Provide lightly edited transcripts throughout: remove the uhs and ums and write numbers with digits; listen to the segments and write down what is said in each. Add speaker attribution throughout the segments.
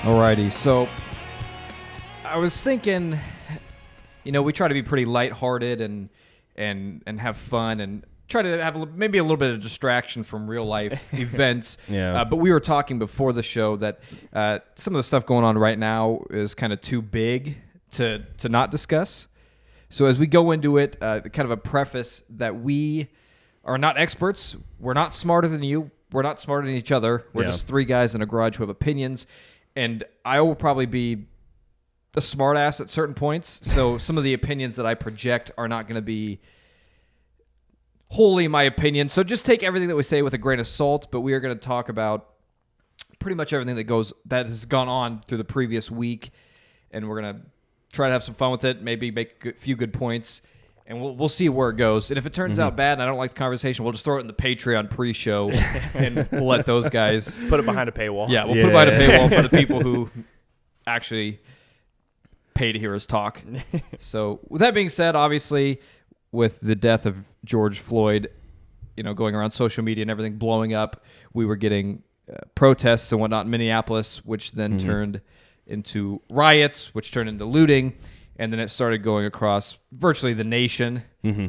Speaker 1: Alrighty, so I was thinking, we try to be pretty lighthearted and have fun and try to have maybe a little bit of distraction from real life events.
Speaker 2: Yeah.
Speaker 1: But we were talking before the show that some of the stuff going on right now is kind of too big to not discuss. So as we go into it, kind of a preface that we are not experts. We're not smarter than you. We're not smarter than each other. We're just three guys in a garage who have opinions. And I will probably be a smart ass at certain points. So some of the opinions that I project are not going to be wholly my opinion. So just take everything that we say with a grain of salt. But we are going to talk about pretty much everything that has gone on through the previous week. And we're going to try to have some fun with it. Maybe make a few good points. And we'll see where it goes. And if it turns out bad and I don't like the conversation, we'll just throw it in the Patreon pre-show and we'll let those guys
Speaker 3: put it behind a paywall.
Speaker 1: Yeah, we'll put it behind a paywall for the people who actually pay to hear us talk. So with that being said, obviously with the death of George Floyd, going around social media and everything blowing up, we were getting protests and whatnot in Minneapolis, which then turned into riots, which turned into looting. And then it started going across virtually the nation. Mm-hmm.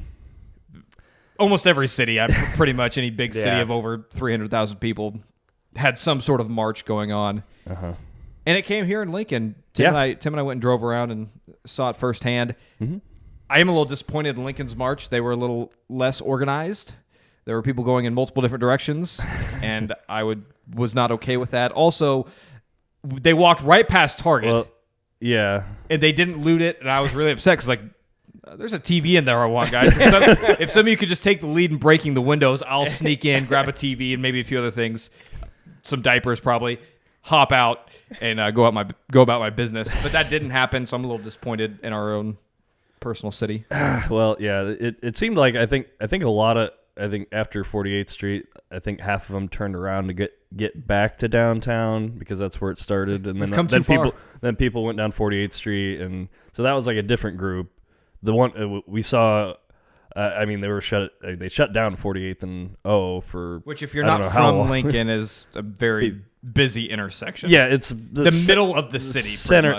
Speaker 1: Almost every city, pretty much any big city of over 300,000 people had some sort of march going on. Uh-huh. And it came here in Lincoln. Tim and I went and drove around and saw it firsthand. Mm-hmm. I am a little disappointed in Lincoln's march. They were a little less organized. There were people going in multiple different directions, and I was not okay with that. Also, they walked right past Target.
Speaker 2: Well, yeah.
Speaker 1: And they didn't loot it, and I was really upset because, there's a TV in there I want, guys. If some of you could just take the lead in breaking the windows, I'll sneak in, grab a TV, and maybe a few other things, some diapers probably, hop out, and go about my business. But that didn't happen, so I'm a little disappointed in our own personal city.
Speaker 2: Well, yeah, it seemed like I think after 48th Street, I think half of them turned around to get back to downtown because that's where it started, and then people went down 48th Street, and so that was like a different group. The one we saw, they shut down 48th and O for
Speaker 1: which, if you're not from Lincoln, is a very busy intersection.
Speaker 2: Yeah, it's
Speaker 1: the middle of the city,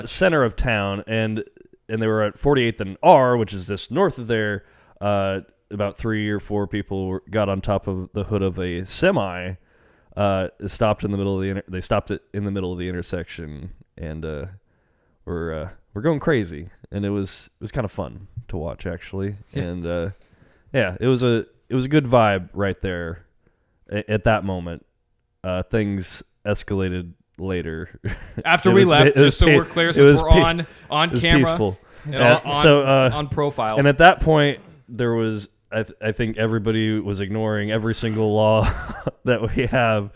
Speaker 2: center of town, and they were at 48th and R, which is just north of there. About 3 or 4 people got on top of the hood of a semi. Stopped in the middle of they stopped it in the middle of the intersection, and we're going crazy, and it was kind of fun to watch actually, and it was a good vibe right there at that moment. Things escalated later
Speaker 1: after we left. Just so we're clear, since we're on camera,
Speaker 2: peaceful.
Speaker 1: And on profile,
Speaker 2: and at that point there was. I think everybody was ignoring every single law that we have.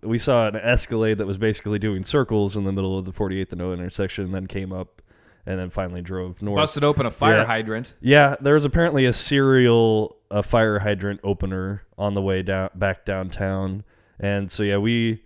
Speaker 2: We saw an Escalade that was basically doing circles in the middle of the 48th and O intersection, and then came up, and then finally drove north.
Speaker 1: Busted open a fire hydrant.
Speaker 2: Yeah, there was apparently a fire hydrant opener on the way back downtown, and so we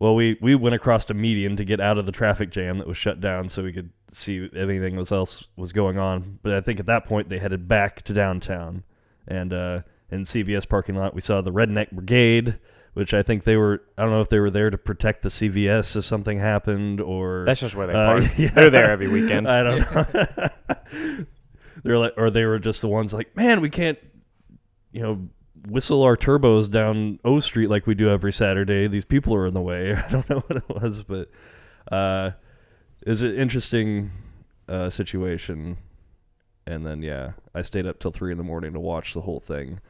Speaker 2: went across a median to get out of the traffic jam that was shut down, so we could see if anything else was going on. But I think at that point they headed back to downtown, and in CVS parking lot we saw the Redneck Brigade, which I think I don't know if they were there to protect the CVS if something happened, or
Speaker 3: that's just where they park. Yeah. They're there every weekend.
Speaker 2: I don't know. They were just the ones like, man, we can't, whistle our turbos down O Street like we do every Saturday. These people are in the way. I don't know what it was, but it was an interesting situation. And then, I stayed up till 3 a.m. to watch the whole thing.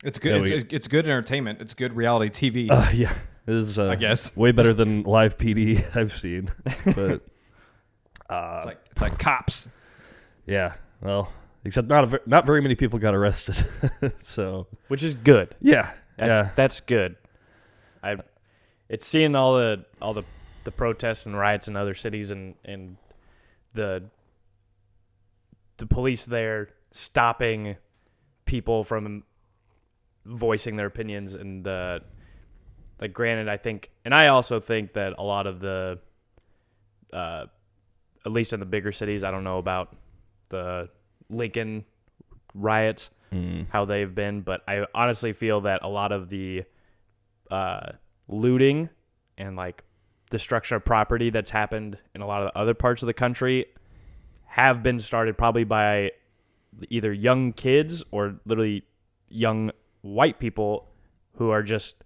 Speaker 1: It's good. It's good entertainment. It's good reality TV.
Speaker 2: Yeah, it is.
Speaker 1: I guess
Speaker 2: way better than live PD I've seen. But
Speaker 1: it's like Cops.
Speaker 2: Yeah. Well, except not very many people got arrested. So,
Speaker 3: which is good.
Speaker 2: Yeah.
Speaker 3: That's good. It's seeing all the protests and riots in other cities, and the police there stopping people from voicing their opinions, and granted, I think, and I also think that a lot of the at least in the bigger cities, I don't know about the Lincoln riots, how they've been, but I honestly feel that a lot of the looting and destruction of property that's happened in a lot of the other parts of the country have been started probably by either young kids or literally young white people who are just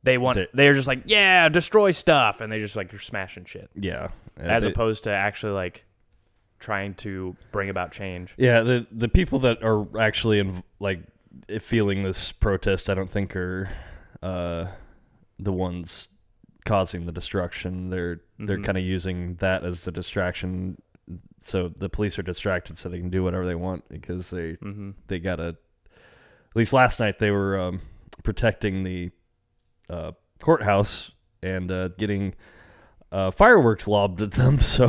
Speaker 3: they're just like, yeah, destroy stuff, and they just like are smashing shit.
Speaker 2: Yeah.
Speaker 3: As opposed to actually like trying to bring about change.
Speaker 2: Yeah, the people that are actually feeling this protest, I don't think are the ones causing the destruction. They're kind of using that as the distraction. So the police are distracted so they can do whatever they want because they gotta. At least last night they were protecting the courthouse and getting fireworks lobbed at them. So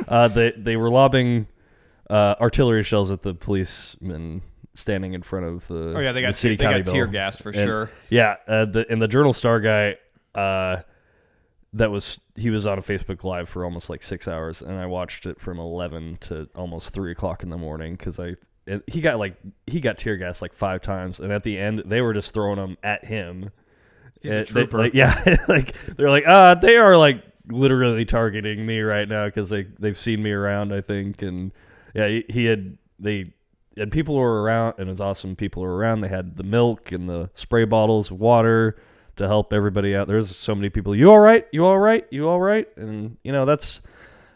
Speaker 2: they were lobbing artillery shells at the policemen standing in front of the
Speaker 1: they got
Speaker 2: city county building.
Speaker 1: Tear gas for sure.
Speaker 2: Yeah, the Journal Star guy. He was on a Facebook Live for almost like 6 hours, and I watched it from 11 to almost 3 o'clock in the morning because he got tear gas like 5 times, and at the end they were just throwing them at him.
Speaker 1: He's a trooper.
Speaker 2: They're like they are like literally targeting me right now because they've seen me around, I think, and yeah, and people were around, and it was awesome. People were around. They had the milk and the spray bottles of water to help everybody out. There's so many people. You all right? You all right? You all right? And that's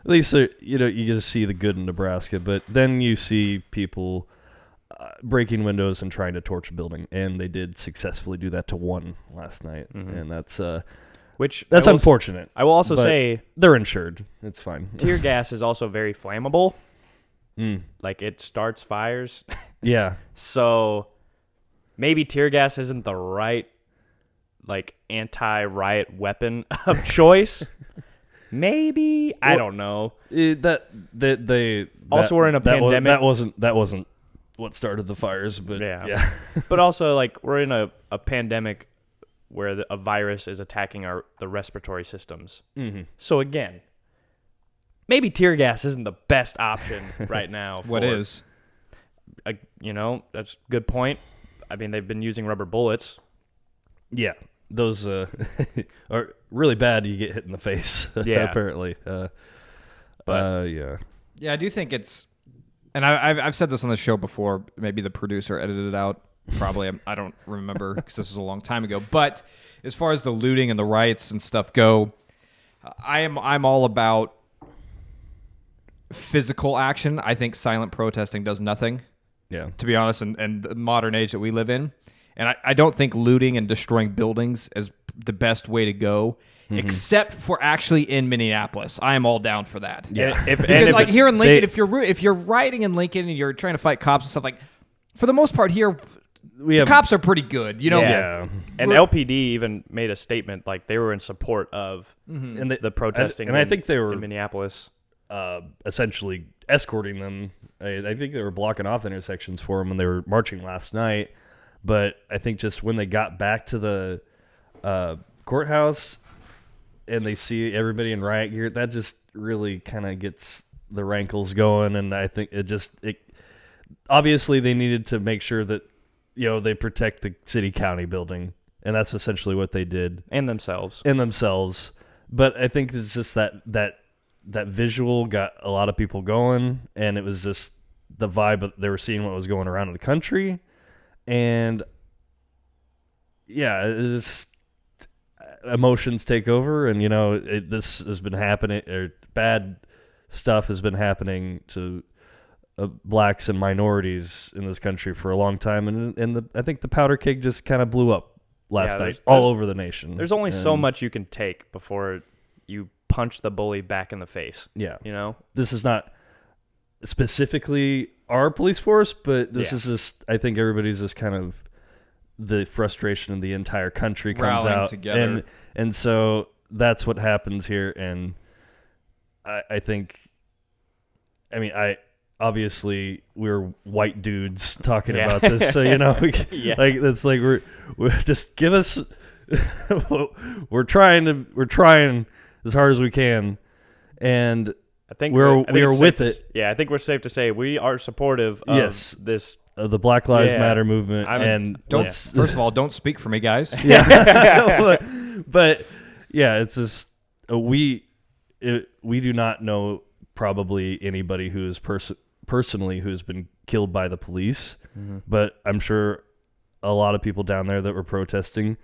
Speaker 2: at least you get to see the good in Nebraska. But then you see people breaking windows and trying to torch a building, and they did successfully do that to one last night, and that's unfortunate.
Speaker 3: I will also say
Speaker 2: they're insured. It's fine.
Speaker 3: Tear gas is also very flammable. Like it starts fires.
Speaker 2: Yeah.
Speaker 3: So maybe tear gas isn't the right like anti-riot weapon of choice. Maybe I don't know.
Speaker 2: We're in a
Speaker 3: pandemic.
Speaker 2: That wasn't what started the fires, but yeah.
Speaker 3: But also like we're in a pandemic where a virus is attacking the respiratory systems. Mm-hmm. So again, maybe tear gas isn't the best option right now.
Speaker 1: What is?
Speaker 3: That's a good point. I mean, they've been using rubber bullets.
Speaker 2: Yeah, those are really bad. You get hit in the face.
Speaker 3: Yeah,
Speaker 2: apparently. Yeah.
Speaker 1: Yeah, I do think it's, and I've said this on the show before. Maybe the producer edited it out. Probably I don't remember because this was a long time ago. But as far as the looting and the riots and stuff go, I'm all about physical action. I think silent protesting does nothing.
Speaker 2: Yeah.
Speaker 1: To be honest, and the modern age that we live in. And I don't think looting and destroying buildings is the best way to go, except for actually in Minneapolis. I am all down for that.
Speaker 2: Yeah.
Speaker 1: Because here in Lincoln, if you're rioting in Lincoln and you're trying to fight cops and stuff, like for the most part here, the cops are pretty good.
Speaker 2: Yeah.
Speaker 3: And LPD even made a statement like they were in support of the protesting.
Speaker 2: I think they were
Speaker 3: in Minneapolis.
Speaker 2: Essentially escorting them. I think they were blocking off intersections for them when they were marching last night. But I think just when they got back to the courthouse and they see everybody in riot gear, that just really kind of gets the rankles going. And I think it obviously they needed to make sure that they protect the city county building, and that's essentially what they did,
Speaker 3: and themselves.
Speaker 2: But I think it's just that visual got a lot of people going, and it was just the vibe of, they were seeing what was going around in the country. And yeah, emotions take over, and this has been happening, or bad stuff has been happening to blacks and minorities in this country for a long time, and I think the powder keg just kind of blew up last night all over the nation.
Speaker 3: There's only so much you can take before you punch the bully back in the face.
Speaker 2: Yeah,
Speaker 3: this
Speaker 2: is not specifically our police force, but this is just, I think everybody's just kind of, the frustration of the entire country comes
Speaker 1: rallying
Speaker 2: out
Speaker 1: together.
Speaker 2: And so that's what happens here. And I think, obviously we're white dudes talking about this, so like it's like we're just give us we're trying as hard as we can, and
Speaker 3: I think
Speaker 2: we are with it.
Speaker 3: I think we're safe to say we are supportive of this
Speaker 2: the Black Lives Matter movement.
Speaker 1: First of all, don't speak for me, guys.
Speaker 2: Yeah, but yeah, it's just we do not know probably anybody who is personally who's been killed by the police, but I'm sure a lot of people down there that were protesting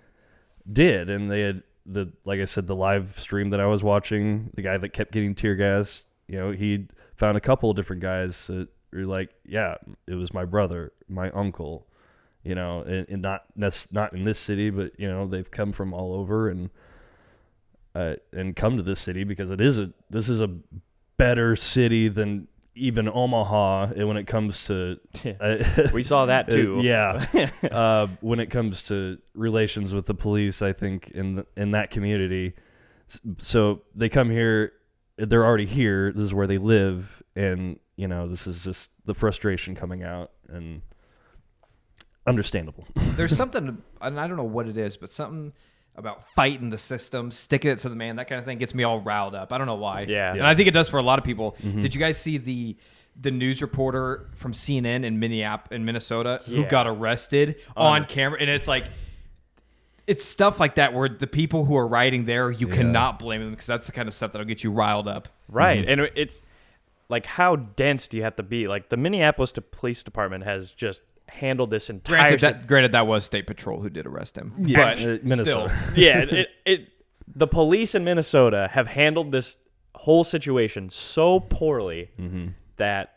Speaker 2: did, and they had like I said, the live stream that I was watching, the guy that kept getting tear gas, he found a couple of different guys that were like, yeah, it was my brother, my uncle, and not in this city, but they've come from all over and come to this city because this is a better city than even Omaha when it comes to
Speaker 3: we saw that too.
Speaker 2: When it comes to relations with the police, I think in that community, so they come here, they're already here, this is where they live, and this is just the frustration coming out, and understandable.
Speaker 1: There's something, and I don't know what it is, but something about fighting the system, sticking it to the man, that kind of thing gets me all riled up. I don't know why.
Speaker 3: Yeah.
Speaker 1: And I think it does for a lot of people. Mm-hmm. Did you guys see the news reporter from CNN in Minnesota who got arrested on camera? And it's like, it's stuff like that where the people who are riding there, you cannot blame them because that's the kind of stuff that'll get you riled up.
Speaker 3: Right. Mm-hmm. And it's like, how dense do you have to be? Like, the Minneapolis Police Department has just handled this entire...
Speaker 1: Granted, that was State Patrol who did arrest him.
Speaker 2: Yeah,
Speaker 1: but
Speaker 2: Minnesota.
Speaker 1: Still.
Speaker 3: Yeah, the police in Minnesota have handled this whole situation so poorly that,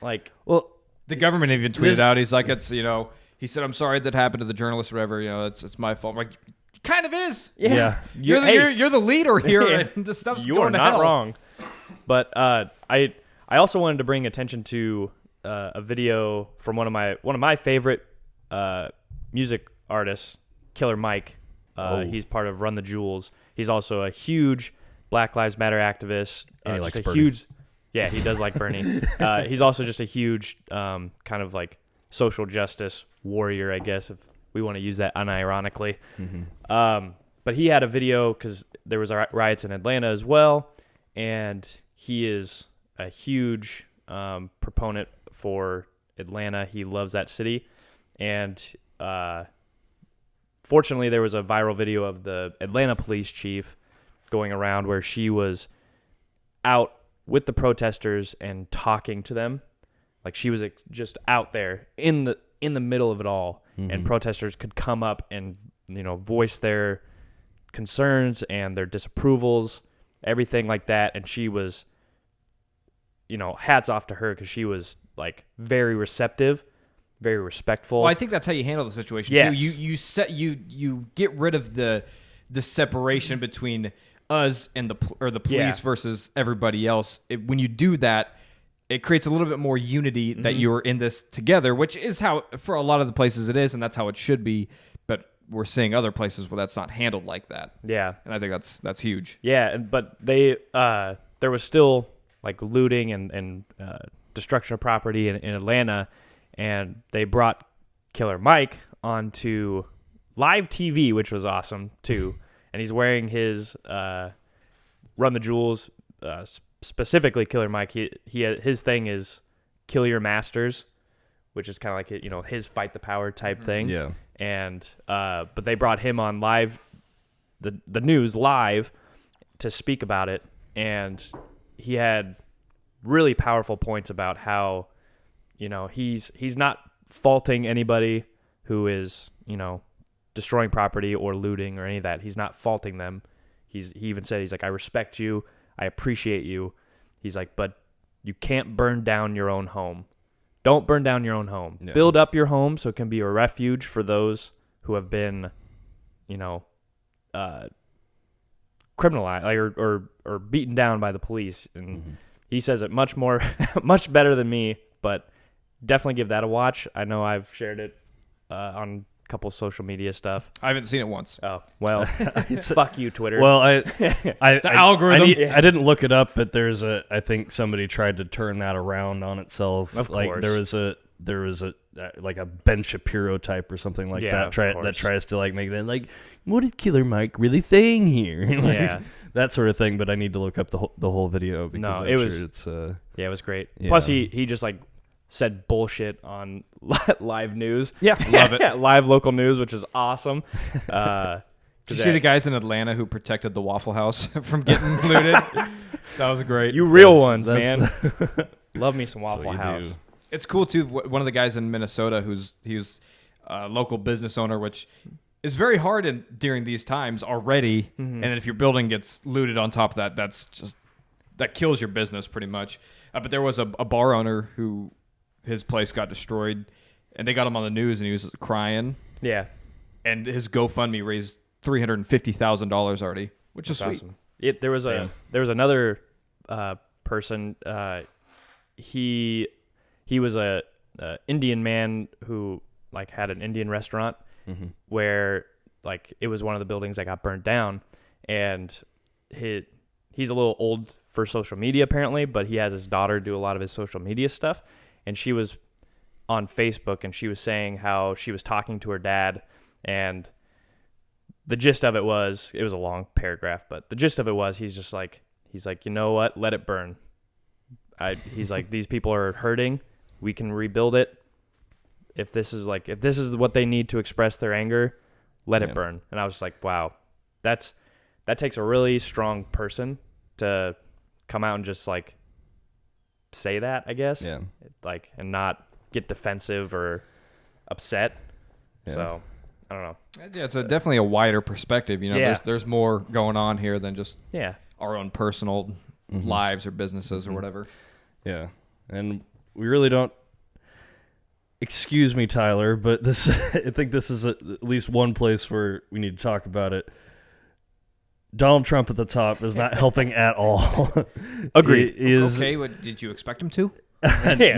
Speaker 3: like...
Speaker 1: Well, the government even tweeted out, he's like, it's, he said, I'm sorry that happened to the journalist or whatever, it's my fault. I'm like, it kind of is.
Speaker 2: Yeah.
Speaker 1: You're the leader here, and the stuff's going to hell.
Speaker 3: You are not wrong. But I also wanted to bring attention to a video from one of my favorite music artists, Killer Mike. He's part of Run the Jewels. He's also a huge Black Lives Matter activist.
Speaker 2: And he likes Bernie.
Speaker 3: Yeah, he does like Bernie. He's also just a huge kind of like social justice warrior, I guess, if we want to use that unironically. Mm-hmm. But he had a video because there was riots in Atlanta as well, and he is a huge proponent for Atlanta. He loves that city, and fortunately there was a viral video of the Atlanta police chief going around where she was out with the protesters and talking to them. Like, she was just out there in the middle of it all, and protesters could come up and voice their concerns and their disapprovals, everything like that, and she was hats off to her because she was like very receptive, very respectful.
Speaker 1: Well, I think that's how you handle the situation
Speaker 3: yes.
Speaker 1: too. You get rid of the separation between us and the police versus everybody else. When you do that, it creates a little bit more unity that you're in this together, which is how for a lot of the places it is, and that's how it should be. But we're seeing other places where that's not handled like that.
Speaker 3: Yeah,
Speaker 1: and I think that's huge.
Speaker 3: Yeah, but they there was still like looting and destruction of property in Atlanta, and they brought Killer Mike onto live TV, which was awesome too. And he's wearing his Run the Jewels, specifically Killer Mike. His thing is kill your masters, which is kind of like his fight the power type thing.
Speaker 2: Yeah.
Speaker 3: And but they brought him on live, the news live, to speak about it, and he had really powerful points about how, he's not faulting anybody who is, destroying property or looting or any of that. He's not faulting them. He even said, he's like, I respect you. I appreciate you. He's like, but you can't burn down your own home. Don't burn down your own home. Yeah. Build up your home so it can be a refuge for those who have been, criminalized or beaten down by the police. And he says it much much better than me, but definitely give that a watch. I know I've shared it on a couple social media stuff.
Speaker 1: I haven't seen it once.
Speaker 3: Oh, well, fuck you, Twitter.
Speaker 2: Well, the
Speaker 1: algorithm.
Speaker 2: I didn't look it up, but I think somebody tried to turn that around on itself.
Speaker 3: Of course.
Speaker 2: There was a like a Ben Shapiro type or something like that that tries to like make that like, what is Killer Mike really saying here?
Speaker 3: Yeah,
Speaker 2: that sort of thing. But I need to look up the whole video because
Speaker 3: it was great.
Speaker 2: Yeah.
Speaker 3: Plus he just like said bullshit on live news.
Speaker 2: Yeah,
Speaker 3: love it. Live local news, which is awesome.
Speaker 1: Did you see the guys in Atlanta who protected the Waffle House from getting looted? That was great.
Speaker 3: You real ones, man. Love me some Waffle House.
Speaker 2: do.
Speaker 1: It's cool too. One of the guys in Minnesota he was a local business owner, which is very hard during these times already.
Speaker 3: Mm-hmm.
Speaker 1: And if your building gets looted on top of that, that kills your business pretty much. But there was a bar owner who his place got destroyed, and they got him on the news, and he was crying.
Speaker 3: Yeah.
Speaker 1: And his GoFundMe raised $350,000 already, which is sweet.
Speaker 3: Awesome. There was another person. He was a Indian man who like had an Indian restaurant where like it was one of the buildings that got burnt down, and he's a little old for social media apparently, but he has his daughter do a lot of his social media stuff, and she was on Facebook and she was saying how she was talking to her dad, and the gist of it was a long paragraph, but the gist of it was he's like, you know what? Let it burn. He's like, these people are hurting. We can rebuild it. If this is what they need to express their anger, let it burn. And I was like, wow, that takes a really strong person to come out and just like say that, I guess.
Speaker 2: Yeah.
Speaker 3: Like, and not get defensive or upset.
Speaker 2: Yeah.
Speaker 3: So I don't know.
Speaker 1: Yeah, it's definitely a wider perspective. You know,
Speaker 3: Yeah.
Speaker 1: there's more going on here than just
Speaker 3: Yeah.
Speaker 1: our own personal lives or businesses or whatever.
Speaker 2: Yeah. And we really don't. Excuse me, Tyler, but this I think this is at least one place where we need to talk about it. Donald Trump at the top is not helping at all.
Speaker 3: Agreed.
Speaker 2: He is,
Speaker 1: Okay, did you expect him to?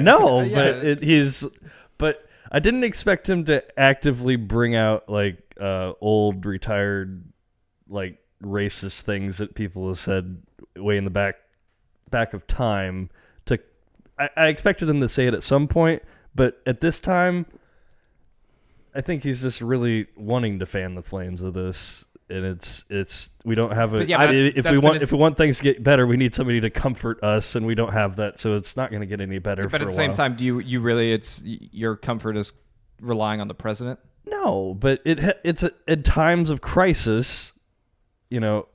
Speaker 2: No,
Speaker 1: Yeah.
Speaker 2: but I didn't expect him to actively bring out like old retired like racist things that people have said way in the back of time. I expected him to say it at some point, but at this time, I think he's just really wanting to fan the flames of this. And it's we don't have a.
Speaker 1: Yeah,
Speaker 2: if we want things to get better, we need somebody to comfort us, and we don't have that, so it's not going to get any better.
Speaker 1: But
Speaker 2: for
Speaker 1: at the
Speaker 2: a
Speaker 1: same
Speaker 2: while.
Speaker 1: time, do you really? Your comfort is relying on the president.
Speaker 2: No, but it's at times of crisis. You know,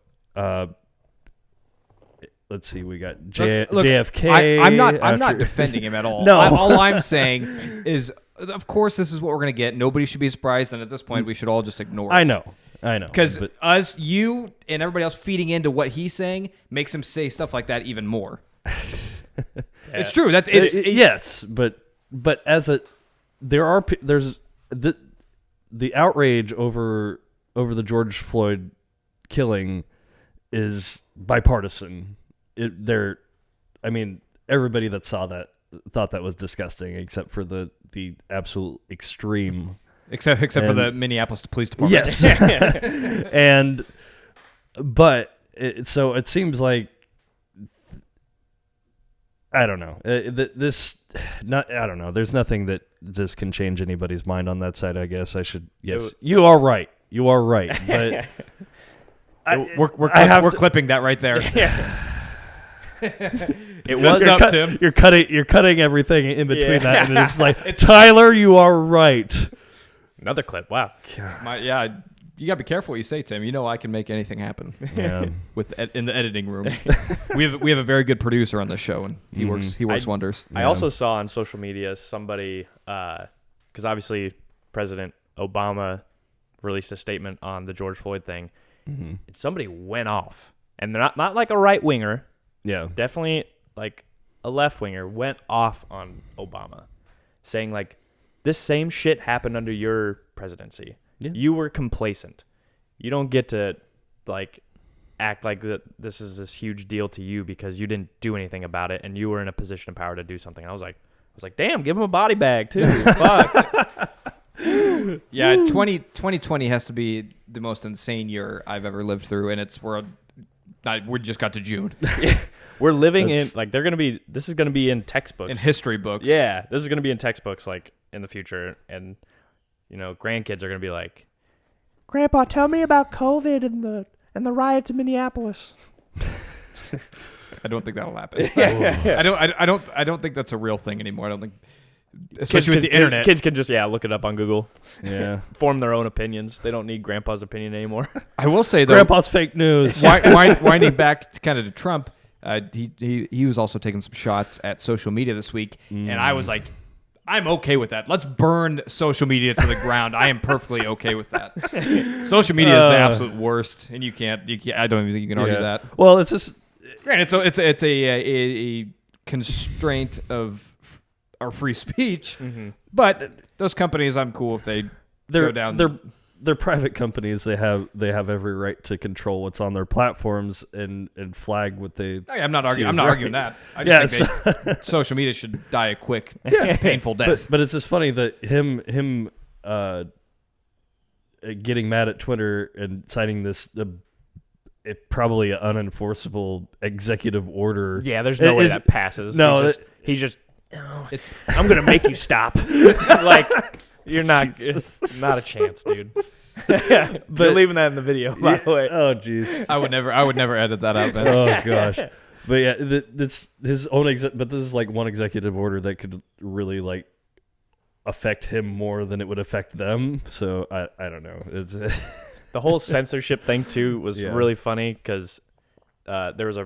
Speaker 2: let's see, we got
Speaker 1: Look,
Speaker 2: JFK.
Speaker 1: I'm not defending him at all.
Speaker 2: No.
Speaker 1: All I'm saying is, of course, this is what we're going to get. Nobody should be surprised, and at this point, we should all just ignore it.
Speaker 2: I know.
Speaker 1: Because
Speaker 2: but-
Speaker 1: us, you, and everybody else feeding into what he's saying makes him say stuff like that even more. It's true.
Speaker 2: Yes, but as there's the outrage over the George Floyd killing is bipartisan. Everybody that saw that thought that was disgusting, except for the absolute extreme.
Speaker 1: Except for the Minneapolis Police Department.
Speaker 2: Yes. So it seems like, I don't know. I don't know. There's nothing that just can change anybody's mind on that side, I guess. You are right. You are right. But
Speaker 1: we're clipping that right there.
Speaker 3: It was
Speaker 1: up, Tim.
Speaker 2: You're cutting everything in between that, and it's like, Tyler, you are right.
Speaker 3: Another clip. Wow.
Speaker 1: You gotta be careful what you say, Tim. You know I can make anything happen.
Speaker 2: Yeah.
Speaker 1: In the editing room. we have a very good producer on this show, and he works wonders.
Speaker 3: I also saw on social media somebody, because obviously President Obama released a statement on the George Floyd thing, and somebody went off, and they're not like a right winger.
Speaker 2: Yeah.
Speaker 3: Definitely like a left winger went off on Obama, saying like, this same shit happened under your presidency. Yeah. You were complacent. You don't get to like act like this is this huge deal to you because you didn't do anything about it and you were in a position of power to do something. And I was like, damn, give him a body bag too. Fuck.
Speaker 1: Yeah, 2020 has to be the most insane year I've ever lived through, and we just got to June.
Speaker 3: We're living in like this is gonna be in textbooks.
Speaker 1: In history books.
Speaker 3: Yeah, this is gonna be in textbooks like in the future, and grandkids are gonna be like, Grandpa, tell me about COVID and the riots in Minneapolis.
Speaker 1: I don't think that'll happen. I don't think that's a real thing anymore. I don't think especially with the internet.
Speaker 3: Kids can just look it up on Google.
Speaker 2: Yeah.
Speaker 3: Form their own opinions. They don't need Grandpa's opinion anymore.
Speaker 1: I will say though,
Speaker 2: Grandpa's fake news.
Speaker 1: winding back to Trump, he was also taking some shots at social media this week, and I was like, I'm okay with that. Let's burn social media to the ground. I am perfectly okay with that. Social media is the absolute worst, and you can't. I don't even think you can argue that.
Speaker 2: Well, it's just.
Speaker 1: Granted, it's a constraint of our free speech, but those companies, I'm cool if they go down.
Speaker 2: They're private companies. They have every right to control what's on their platforms and flag what they.
Speaker 1: I'm not arguing.
Speaker 2: arguing
Speaker 1: that. I just think social media should die a quick, painful death.
Speaker 2: But it's just funny that him getting mad at Twitter and citing this probably an unenforceable executive order.
Speaker 3: Yeah, there's no way that passes.
Speaker 2: No,
Speaker 3: he's just I'm gonna make you stop. Like. You're not not a chance, dude. But you're leaving that in the video, by the way.
Speaker 2: Oh, jeez.
Speaker 1: I would never edit that out, man.
Speaker 2: Oh gosh. But yeah, that's his own. But this is like one executive order that could really like affect him more than it would affect them. So I don't know. It's
Speaker 3: the whole censorship thing too was really funny because there was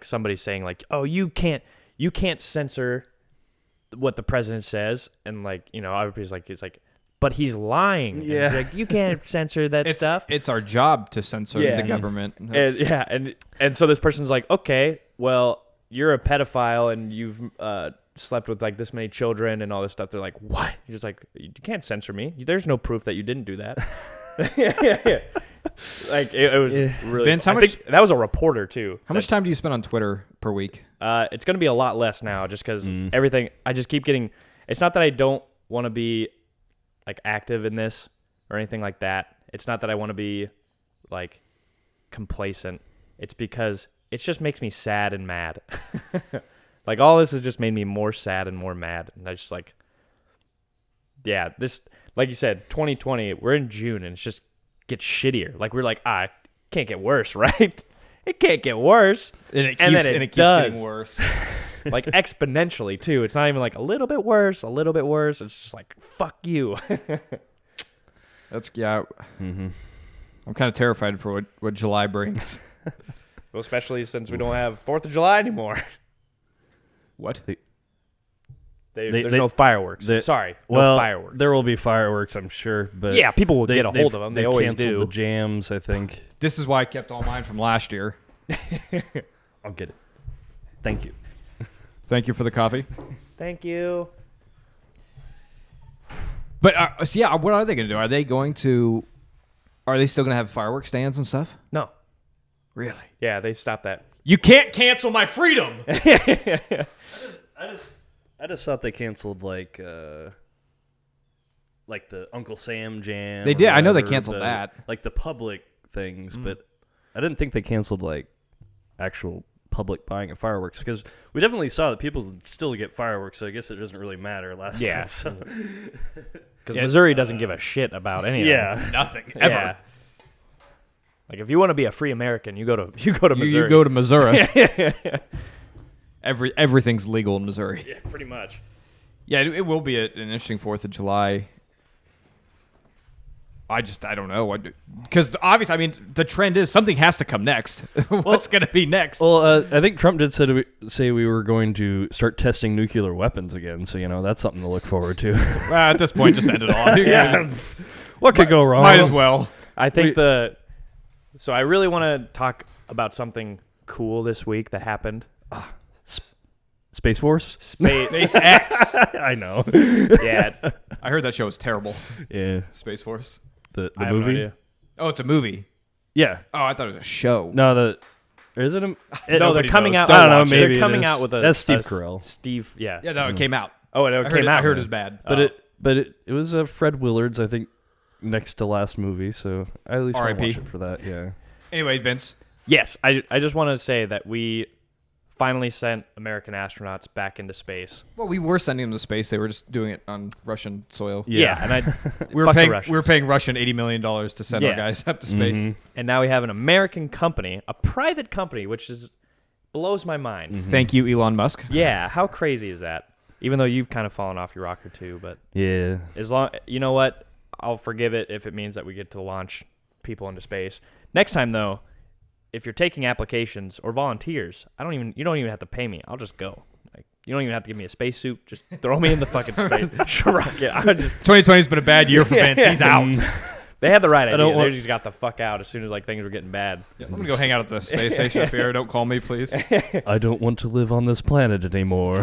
Speaker 3: somebody saying like, oh, you can't censor what the president says, and everybody's like, it's like, but he's lying.
Speaker 2: Yeah,
Speaker 3: and like, you can't censor that stuff.
Speaker 1: It's our job to censor the government.
Speaker 3: And so this person's like, okay, well, you're a pedophile and you've slept with like this many children and all this stuff. They're like, what? You're just like, you can't censor me. There's no proof that you didn't do that. Yeah. Like it was really.
Speaker 1: Vince,
Speaker 3: I think that was a reporter too.
Speaker 1: How much time do you spend on Twitter per week?
Speaker 3: It's going to be a lot less now, just because everything. I just keep getting. It's not that I don't want to be like active in this or anything like that. It's not that I want to be like complacent. It's because it just makes me sad and mad. Like all this has just made me more sad and more mad, and I just like. Yeah, this, like you said, 2020. We're in June, and it's just gets shittier. Like we're like, it can't get worse, right? It can't get worse,
Speaker 1: and it keeps getting worse,
Speaker 3: like exponentially too. It's not even like a little bit worse. It's just like fuck you.
Speaker 1: That's I'm kind of terrified for what July brings.
Speaker 3: Well, especially since we don't have 4th of July anymore.
Speaker 1: What?
Speaker 3: There's no fireworks. No fireworks.
Speaker 2: There will be fireworks, I'm sure. But
Speaker 3: yeah, people will get a hold of them. They always do.
Speaker 2: The jams, I think.
Speaker 1: This is why I kept all mine from last year.
Speaker 2: I'll get it. Thank you.
Speaker 1: Thank you for the coffee.
Speaker 3: Thank you.
Speaker 1: But what are they going to do? Are they still going to have fireworks stands and stuff?
Speaker 3: No.
Speaker 1: Really?
Speaker 3: Yeah, they stopped that.
Speaker 1: You can't cancel my freedom.
Speaker 2: I just thought they canceled like the Uncle Sam jam.
Speaker 1: They did. I know they canceled that.
Speaker 2: Like the public things, but I didn't think they canceled like actual public buying of fireworks, because we definitely saw that people still get fireworks. So I guess it doesn't really matter last night. So.
Speaker 3: Because Missouri doesn't give a shit about anything.
Speaker 2: Yeah,
Speaker 1: nothing ever.
Speaker 3: Yeah. Like if you want to be a free American, you go to Missouri.
Speaker 1: You go to Missouri. Everything's legal in Missouri.
Speaker 3: Yeah, pretty much.
Speaker 1: Yeah, it will be an interesting 4th of July. I don't know. Because obviously, I mean, the trend is something has to come next. What's going to be next?
Speaker 2: Well, I think Trump did say we were going to start testing nuclear weapons again. So, that's something to look forward to.
Speaker 1: At this point, just end it all.
Speaker 2: Yeah. What could go wrong?
Speaker 1: Might as well.
Speaker 3: I think So I really want to talk about something cool this week that happened.
Speaker 2: Space Force?
Speaker 1: SpaceX.
Speaker 2: I know.
Speaker 3: Yeah.
Speaker 1: I heard that show was terrible.
Speaker 2: Yeah.
Speaker 1: Space Force.
Speaker 2: The
Speaker 3: I have
Speaker 2: movie?
Speaker 3: no idea.
Speaker 1: Oh, it's a movie.
Speaker 2: Yeah.
Speaker 1: Oh, I thought it was a show.
Speaker 2: No, is it a...
Speaker 3: No, they're coming out.
Speaker 2: I don't know, maybe
Speaker 3: they're coming out with
Speaker 2: That's Steve Carell.
Speaker 3: Steve, yeah.
Speaker 1: Yeah, no, it came out.
Speaker 3: Oh, it came out.
Speaker 1: I heard it was bad.
Speaker 2: But it was Fred Willard's, I think, next to last movie, so I at least want to watch it for that, yeah.
Speaker 1: Anyway, Vince.
Speaker 3: Yes, I just want to say that we finally sent American astronauts back into space.
Speaker 1: Well, we were sending them to space. They were just doing it on Russian soil.
Speaker 3: Yeah, and
Speaker 1: we were paying Russian $80 million to send our guys up to space.
Speaker 3: Mm-hmm. And now we have an American company, a private company, which blows my mind.
Speaker 1: Mm-hmm. Thank you, Elon Musk.
Speaker 3: Yeah, how crazy is that? Even though you've kind of fallen off your rocker too, but
Speaker 2: Yeah.
Speaker 3: as long, you know what, I'll forgive it if it means that we get to launch people into space. Next time though, if you're taking applications or volunteers, you don't even have to pay me. I'll just go. Like, you don't even have to give me a spacesuit. Just throw me in the fucking space rocket.
Speaker 1: 2020's been a bad year for Vince. He's out.
Speaker 3: They had the right idea.
Speaker 2: don't
Speaker 3: They just got the fuck out as soon as like things were getting bad.
Speaker 1: Yeah, I'm gonna go hang out at the space station up here. Don't call me, please.
Speaker 2: I don't want to live on this planet anymore.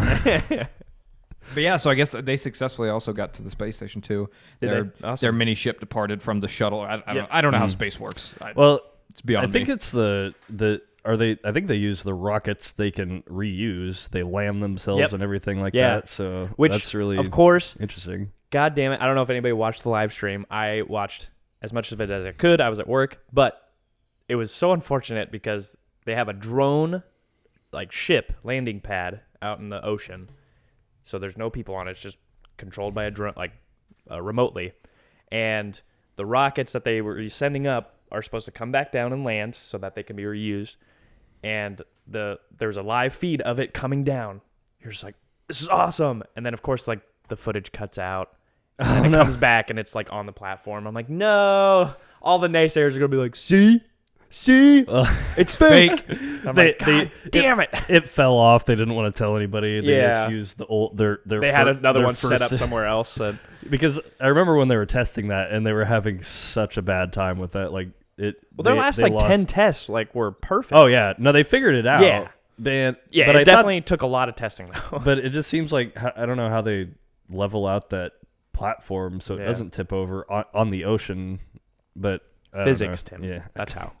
Speaker 1: But yeah, so I guess they successfully also got to the space station too.
Speaker 3: Did they? Awesome.
Speaker 1: Their mini ship departed from the shuttle. I don't know how space works.
Speaker 2: Well,
Speaker 1: it's beyond
Speaker 2: I think
Speaker 1: me.
Speaker 2: it's I think they use the rockets they can reuse. They land themselves and everything like that. So that's really,
Speaker 3: of course,
Speaker 2: interesting.
Speaker 3: God damn it. I don't know if anybody watched the live stream. I watched as much of it as I could. I was at work, but it was so unfortunate because they have a drone like ship landing pad out in the ocean. So there's no people on it. It's just controlled by a drone, like remotely. And the rockets that they were sending up are supposed to come back down and land so that they can be reused. And there's a live feed of it coming down. You're just like, this is awesome. And then of course like the footage cuts out. And then it comes back and it's like on the platform. I'm like, no. All the naysayers are gonna be like, see, it's fake. I'm like, God damn it!
Speaker 2: It fell off. They didn't want to tell anybody. They just used the old.
Speaker 3: They had another one set up somewhere else.
Speaker 2: Because I remember when they were testing that, and they were having such a bad time with that. Like it.
Speaker 3: Well, their last 10 tests were perfect.
Speaker 2: Oh yeah, no, they figured it out.
Speaker 3: Yeah,
Speaker 2: but
Speaker 3: it definitely took a lot of testing though.
Speaker 2: But it just seems like I don't know how they level out that platform so it doesn't tip over on the ocean. But
Speaker 3: physics, Tim.
Speaker 2: Yeah,
Speaker 3: that's how.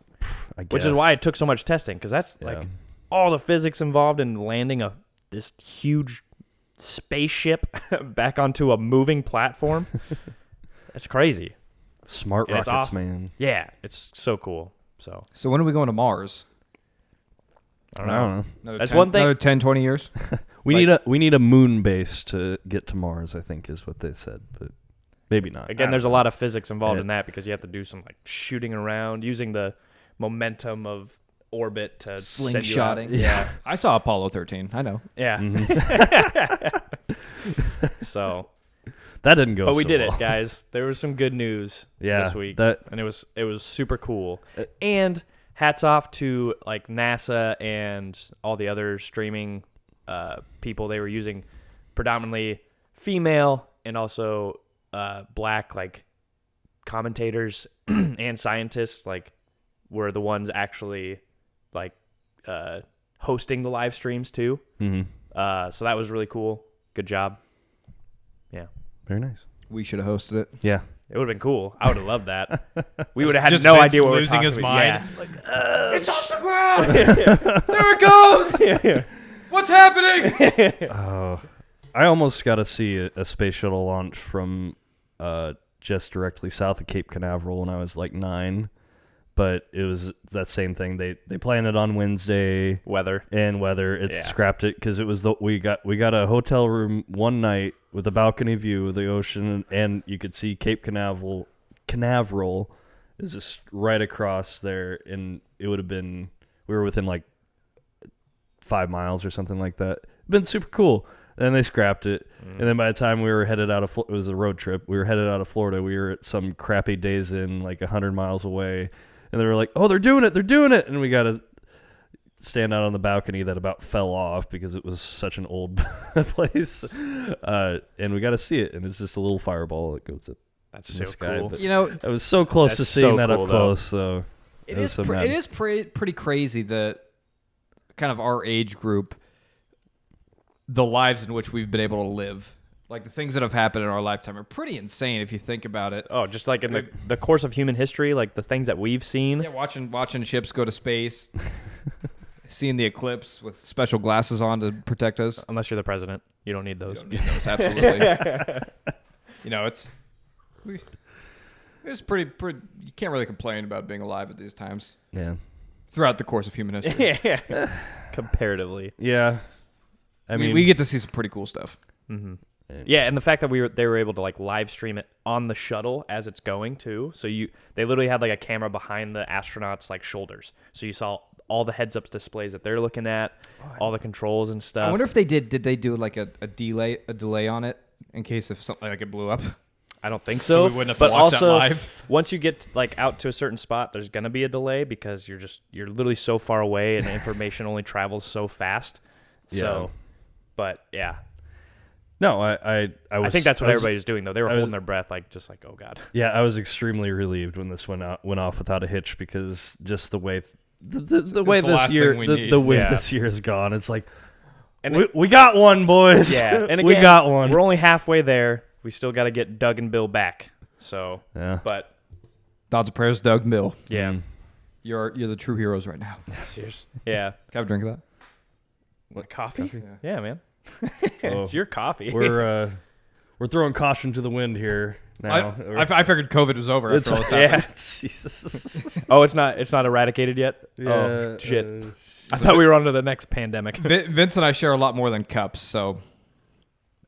Speaker 2: Which
Speaker 3: is why it took so much testing, because that's like all the physics involved in landing this huge spaceship back onto a moving platform. It's crazy.
Speaker 2: Smart rockets,
Speaker 3: awesome.
Speaker 2: man.
Speaker 3: Yeah, it's so cool.
Speaker 1: So when are we going to Mars?
Speaker 2: I don't know.
Speaker 3: That's one thing.
Speaker 1: Another 10, 20 years?
Speaker 2: We need a moon base to get to Mars, I think is what they said, but maybe not.
Speaker 3: Again, there's a lot of physics involved in that because you have to do some like shooting around using the momentum of orbit to
Speaker 1: slingshotting.
Speaker 3: Yeah.
Speaker 1: I saw Apollo 13. I know.
Speaker 3: Yeah. So
Speaker 2: that didn't go.
Speaker 3: But we
Speaker 2: so
Speaker 3: did
Speaker 2: well.
Speaker 3: it, guys. There was some good news this week, and it was super cool. And hats off to like NASA and all the other streaming people. They were using predominantly female and also black like commentators and scientists like were the ones actually like hosting the live streams too. Mm-hmm. So that was really cool. Good job. Yeah.
Speaker 2: Very nice.
Speaker 1: We should have hosted it.
Speaker 2: Yeah.
Speaker 3: It would have been cool. I would have loved that. We would have had
Speaker 1: Just
Speaker 3: no
Speaker 1: Vince
Speaker 3: idea what we were
Speaker 1: losing
Speaker 3: talking
Speaker 1: his
Speaker 3: about.
Speaker 1: mind.
Speaker 3: Yeah.
Speaker 1: Like, it's off the ground. There it goes. What's happening?
Speaker 2: Oh, I almost got to see a space shuttle launch from just directly south of Cape Canaveral when I was like 9. But it was that same thing. They planned it on Wednesday.
Speaker 3: Weather.
Speaker 2: It scrapped it because it was we got a hotel room one night with a balcony view of the ocean, and you could see Cape Canaveral. Canaveral is just right across there, and it would have been, we were within like 5 miles or something like that. Been super cool. Then they scrapped it, and then by the time we were headed out of it was a road trip. We were headed out of Florida. We were at some crappy Days Inn, like 100 miles away. And they were like, oh, they're doing it. And we got to stand out on the balcony that about fell off because it was such an old place. And we got to see it. And it's just a little fireball that goes up
Speaker 3: That's
Speaker 2: in
Speaker 3: so
Speaker 2: the sky.
Speaker 3: cool.
Speaker 2: But
Speaker 1: You know,
Speaker 2: I was so close to
Speaker 3: That's
Speaker 2: seeing
Speaker 3: so
Speaker 2: that
Speaker 3: cool,
Speaker 2: up close. So
Speaker 1: it is pretty crazy that kind of our age group, the lives in which we've been able to live. Like, the things that have happened in our lifetime are pretty insane if you think about it.
Speaker 3: Oh, just like in the course of human history, like the things that we've seen.
Speaker 1: Yeah, watching ships go to space, seeing the eclipse with special glasses on to protect us.
Speaker 3: Unless you're the president. You don't need those.
Speaker 1: You don't need those, absolutely. You know, it's pretty. You can't really complain about being alive at these times.
Speaker 2: Yeah.
Speaker 1: Throughout the course of human history.
Speaker 3: Yeah. Comparatively.
Speaker 2: Yeah. I mean,
Speaker 1: we get to see some pretty cool stuff.
Speaker 3: Mm-hmm. Yeah, and the fact that they were able to like live stream it on the shuttle as it's going too. So they literally had like a camera behind the astronauts' like shoulders, so you saw all the heads-up displays that they're looking at, all the controls and stuff.
Speaker 1: I wonder if they did they do like a delay on it in case if something like it blew up?
Speaker 3: I don't think so.
Speaker 1: We wouldn't have
Speaker 3: but
Speaker 1: to watch that
Speaker 3: also,
Speaker 1: live.
Speaker 3: once you get like out to a certain spot, there's gonna be a delay because you're literally so far away and information only travels so fast.
Speaker 2: Yeah.
Speaker 3: So, but yeah,
Speaker 2: No, I
Speaker 3: think that's what everybody was doing though. They were holding their breath, like oh god.
Speaker 2: Yeah, I was extremely relieved when this went off without a hitch because just the way the way
Speaker 1: the
Speaker 2: this
Speaker 1: last
Speaker 2: year
Speaker 1: thing we need.
Speaker 2: the way
Speaker 3: Yeah.
Speaker 2: this year has gone, it's like
Speaker 3: And
Speaker 2: we got one, boys.
Speaker 3: Yeah, and again,
Speaker 2: we got one.
Speaker 3: We're only halfway there. We still got to get Doug and Bill back. So,
Speaker 2: Yeah.
Speaker 3: but
Speaker 1: Thoughts and prayers, Doug Mill.
Speaker 3: yeah,
Speaker 1: You're the true heroes right now.
Speaker 3: serious. Yeah,
Speaker 1: Can I have a drink of that?
Speaker 3: what coffee?
Speaker 1: Yeah.
Speaker 3: Yeah, man.
Speaker 2: Oh,
Speaker 3: It's your coffee.
Speaker 2: we're throwing caution to the wind here now.
Speaker 1: I figured COVID was over after all this happened.
Speaker 3: yeah.
Speaker 2: Jesus.
Speaker 3: Oh, it's not eradicated yet. Oh shit! I thought we were on to the next pandemic.
Speaker 1: Vince and I share a lot more than cups, so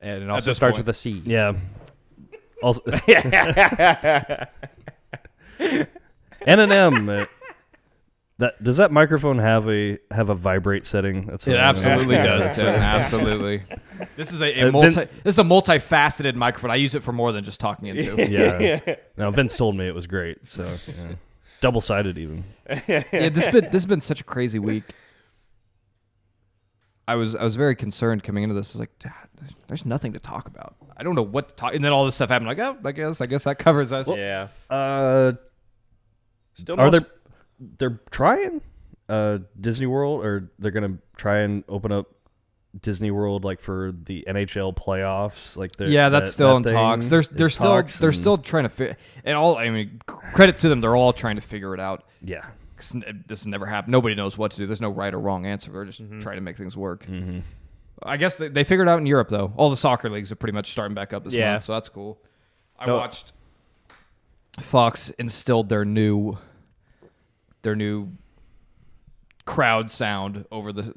Speaker 3: And it
Speaker 1: At
Speaker 3: also
Speaker 1: this
Speaker 3: starts
Speaker 1: point.
Speaker 3: with a C.
Speaker 2: Yeah. Also, N and M. Does that microphone have a vibrate setting? That's what
Speaker 1: it
Speaker 2: I wanna know.
Speaker 1: absolutely does, Tim. Absolutely. This is a
Speaker 2: Vince-
Speaker 1: this is a multifaceted microphone. I use it for more than just talking into.
Speaker 2: Yeah. Now Vince told me it was great, so yeah. Double-sided even.
Speaker 1: Yeah, this has been such a crazy week. I was very concerned coming into this. I was like, Dad, there's nothing to talk about. I don't know what to talk. And then all this stuff happened. Like, oh, I guess that covers us.
Speaker 3: Yeah.
Speaker 2: Still, are they're trying Disney World, or they're gonna try and open up Disney World like for the NHL playoffs? Like,
Speaker 1: that's still in talks. They're still trying to figure. And I mean, credit to them. They're all trying to figure it out.
Speaker 2: Yeah.
Speaker 1: 'Cause this has never happened. Nobody knows what to do. There's no right or wrong answer. They're just trying to make things work.
Speaker 2: Mm-hmm.
Speaker 1: I guess they figured it out in Europe, though. All the soccer leagues are pretty much starting back up this month, so that's cool. I watched Fox instilled their new crowd sound over the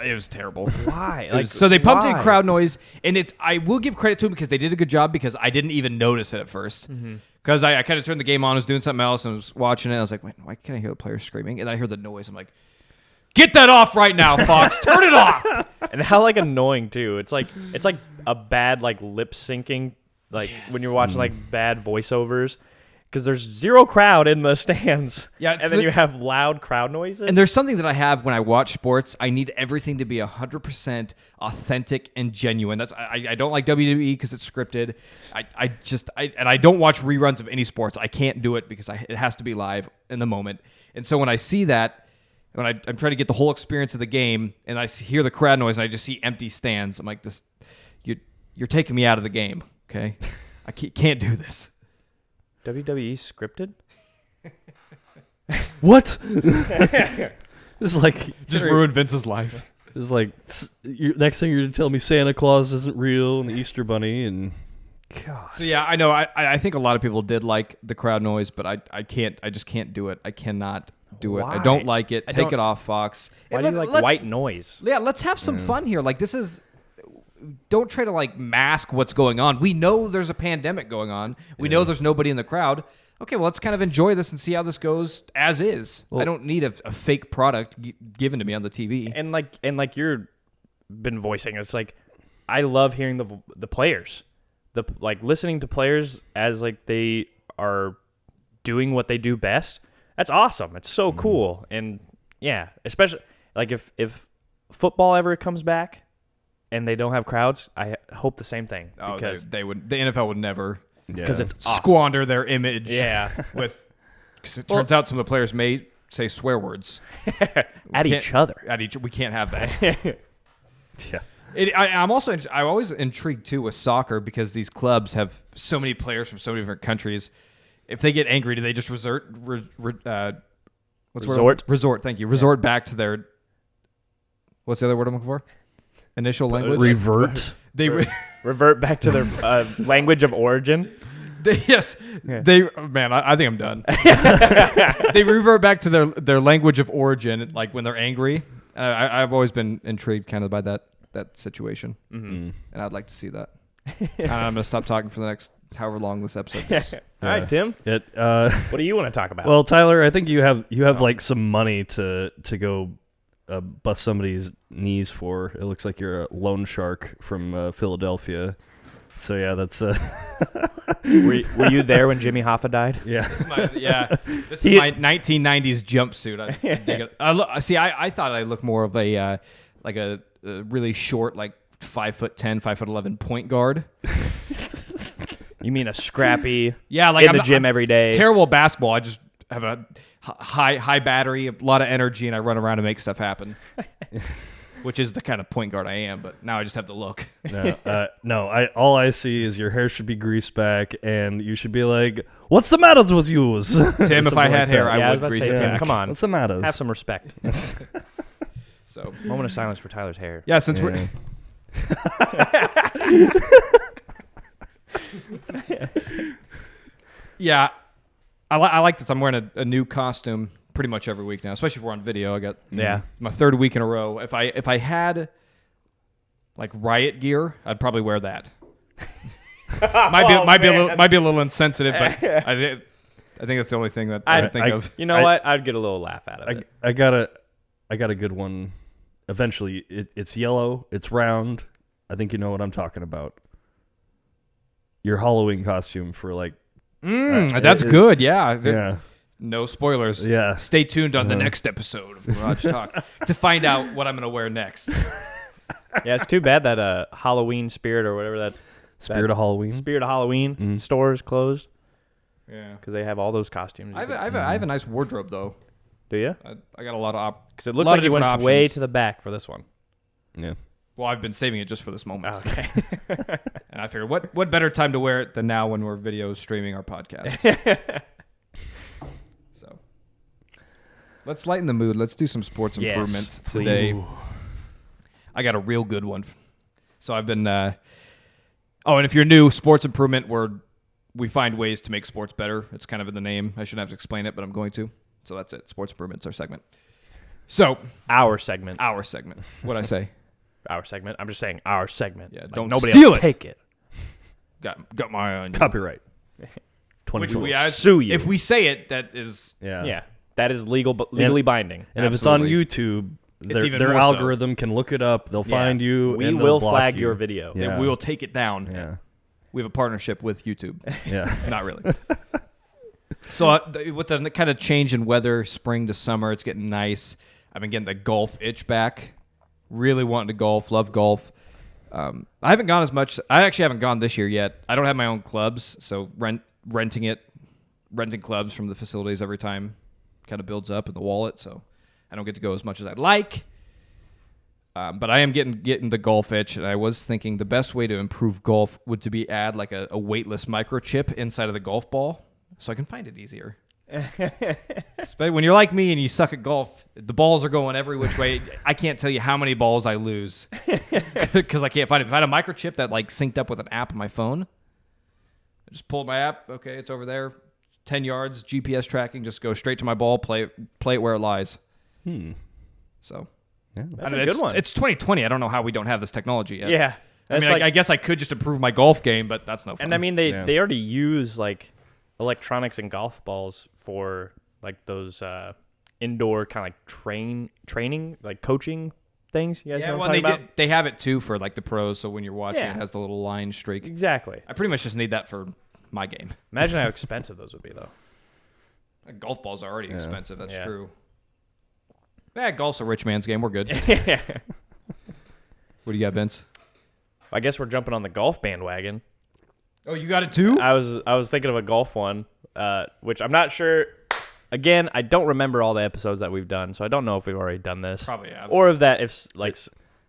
Speaker 1: it was terrible.
Speaker 3: Why?
Speaker 1: So they pumped in
Speaker 3: why?
Speaker 1: crowd noise, and I will give credit to them because they did a good job because I didn't even notice it at first. Because I kind of turned the game on, was doing something else, and was watching it. I was like, wait, why can't I hear the players screaming? And I heard the noise. I'm like, get that off right now, Fox. Turn it off.
Speaker 3: And how annoying too. It's like a bad lip syncing when you're watching bad voiceovers because there's zero crowd in the stands.
Speaker 1: Yeah,
Speaker 3: and then you have loud crowd noises.
Speaker 1: And there's something that I have when I watch sports. I need everything to be 100% authentic and genuine. I don't like WWE because it's scripted. I don't watch reruns of any sports. I can't do it because it has to be live in the moment. And so when I see that, when I'm trying to get the whole experience of the game, and I hear the crowd noise, and I just see empty stands, I'm like, you're taking me out of the game. Okay, I can't do this.
Speaker 3: WWE scripted?
Speaker 2: What? This is like
Speaker 1: Just ruined Vince's life.
Speaker 2: It's like next thing you're gonna tell me Santa Claus isn't real and the Easter Bunny and God.
Speaker 1: So yeah, I know. I think a lot of people did like the crowd noise, but I can't. I just can't do it. I cannot do it.
Speaker 3: Why?
Speaker 1: I don't like it.
Speaker 3: I
Speaker 1: Take
Speaker 3: don't-
Speaker 1: it off, Fox.
Speaker 3: Why
Speaker 1: And
Speaker 3: do you like
Speaker 1: let's-
Speaker 3: white noise?
Speaker 1: Yeah, let's have some fun here. Like this is. Don't try to mask what's going on. We know there's a pandemic going on. We know there's nobody in the crowd. Okay, well, let's kind of enjoy this and see how this goes as is. I don't need a fake product given to me on the TV.
Speaker 3: And like you're been voicing, it's like I love hearing the players, listening to players as they are doing what they do best. That's awesome. It's so cool. And yeah, especially if football ever comes back and they don't have crowds, I hope the same thing because
Speaker 1: they would. The NFL would never
Speaker 3: because it's awesome.
Speaker 1: squander their image.
Speaker 3: Yeah.
Speaker 1: With because it turns out some of the players may say swear words
Speaker 3: at each other.
Speaker 1: We can't have that.
Speaker 2: Yeah.
Speaker 1: I'm always intrigued too with soccer because these clubs have so many players from so many different countries. If they get angry, do they just resort? Thank you. Resort back to their. What's the other word I'm looking for? Initial language.
Speaker 2: Revert.
Speaker 1: They
Speaker 3: Revert back to their language of origin.
Speaker 1: Yes. They. Man, I think I'm done. They revert back to their language of origin, when they're angry. I've always been intrigued kind of by that situation, and I'd like to see that. I'm gonna stop talking for the next however long this episode goes.
Speaker 3: All right, Tim. What do you want to talk about?
Speaker 2: Well, Tyler, I think you have like some money to go bust somebody's knees for. It looks like you're a loan shark from Philadelphia. So yeah, that's.
Speaker 3: Were you there when Jimmy Hoffa died?
Speaker 2: Yeah.
Speaker 1: This is my 1990s jumpsuit. I dig it. I thought I looked more of a like a really short, like 5'10", 5'11" point guard.
Speaker 3: You mean a scrappy?
Speaker 1: Yeah, like
Speaker 3: in the gym every day.
Speaker 1: Terrible at basketball. I just have a high battery, a lot of energy, and I run around and make stuff happen. Which is the kind of point guard I am, but now I just have the look.
Speaker 2: No, all I see is your hair should be greased back, and you should be like, "What's the matter with you?"
Speaker 1: Tim, if I had hair, I would grease it
Speaker 3: Tim,
Speaker 1: back.
Speaker 3: come on.
Speaker 2: What's the matter?
Speaker 3: Have some respect.
Speaker 1: So,
Speaker 3: moment of silence for Tyler's hair.
Speaker 1: yeah, since we're yeah, I like this. I'm wearing a new costume pretty much every week now, especially if we're on video. I got my third week in a row. If I had like riot gear, I'd probably wear that. might be a little insensitive, but I think that's the only thing that I can think of.
Speaker 3: You know what? I'd get a little laugh out of it.
Speaker 2: I got a good one. Eventually, it's yellow. It's round. I think you know what I'm talking about. Your Halloween costume for like.
Speaker 1: That's good. Yeah.
Speaker 2: Yeah.
Speaker 1: No spoilers.
Speaker 2: Yeah.
Speaker 1: Stay tuned on the next episode of Garage Talk to find out what I'm going to wear next.
Speaker 3: Yeah, it's too bad that Halloween Spirit or whatever that
Speaker 2: Spirit of Halloween
Speaker 3: stores closed.
Speaker 1: Yeah.
Speaker 3: Because they have all those costumes.
Speaker 1: I have a nice wardrobe though.
Speaker 3: Do you?
Speaker 1: I got a lot of
Speaker 3: because it looks like you went way to the back for this one.
Speaker 2: Yeah.
Speaker 1: Well, I've been saving it just for this moment.
Speaker 3: Okay.
Speaker 1: And I figured, what better time to wear it than now when we're video streaming our podcast? So, let's lighten the mood. Let's do some sports improvements today.
Speaker 3: Ooh.
Speaker 1: I got a real good one. So I've been. And if you're new, sports improvement, we find ways to make sports better. It's kind of in the name. I shouldn't have to explain it, but I'm going to. So that's it. Sports improvement's our segment. So
Speaker 3: our segment.
Speaker 1: What'd I say?
Speaker 3: Our segment. I'm just saying our segment.
Speaker 1: Yeah,
Speaker 3: like
Speaker 1: don't
Speaker 3: nobody
Speaker 1: steal
Speaker 3: else
Speaker 1: it.
Speaker 3: Take it.
Speaker 1: Got my own
Speaker 2: Copyright.
Speaker 1: Which
Speaker 3: sue you
Speaker 1: if we say it. That is
Speaker 3: yeah. That is legally binding.
Speaker 2: And if it's on YouTube, their algorithm can look it up. They'll find you.
Speaker 3: We
Speaker 2: and
Speaker 3: will
Speaker 2: they'll block
Speaker 3: flag
Speaker 2: you.
Speaker 3: your video.
Speaker 1: Yeah. We will take it down.
Speaker 2: Yeah.
Speaker 1: We have a partnership with YouTube.
Speaker 2: Yeah.
Speaker 1: Not really. So with the kind of change in weather, spring to summer, it's getting nice. I've been getting the golf itch back. Really wanting to golf. Love golf. I haven't gone as much. I actually haven't gone this year yet. I don't have my own clubs, so renting clubs from the facilities every time kind of builds up in the wallet. So I don't get to go as much as I'd like. But I am getting the golf itch, and I was thinking the best way to improve golf would to be add like a weightless microchip inside of the golf ball, so I can find it easier. When you're like me and you suck at golf, the balls are going every which way. I can't tell you how many balls I lose because I can't find it. If I had a microchip that like synced up with an app on my phone, I just pulled my app. Okay, it's over there, 10 yards, GPS tracking. Just go straight to my ball, play it where it lies. So.
Speaker 2: Yeah,
Speaker 3: that's a good one.
Speaker 1: It's 2020. I don't know how we don't have this technology yet.
Speaker 3: Yeah.
Speaker 1: I mean, I guess I could just improve my golf game, but that's no fun.
Speaker 3: And I mean, they already use like electronics and golf balls for like those indoor kind of like training, like coaching things. You guys know what I'm talking about?
Speaker 1: They have it too for like the pros. So when you're watching,
Speaker 3: Yeah.
Speaker 1: it has the little line streak.
Speaker 3: Exactly.
Speaker 1: I pretty much just need that for my game.
Speaker 3: Imagine how expensive those would be, though.
Speaker 1: Golf balls are already expensive. That's
Speaker 3: Yeah.
Speaker 1: true. Yeah, golf's a rich man's game. We're good.
Speaker 3: Yeah.
Speaker 1: What do you got, Vince?
Speaker 3: I guess we're jumping on the golf bandwagon.
Speaker 1: Oh, you got it too?
Speaker 3: I was thinking of a golf one, which I'm not sure. Again, I don't remember all the episodes that we've done, so I don't know if we've already done this.
Speaker 1: Probably have.
Speaker 3: Or if like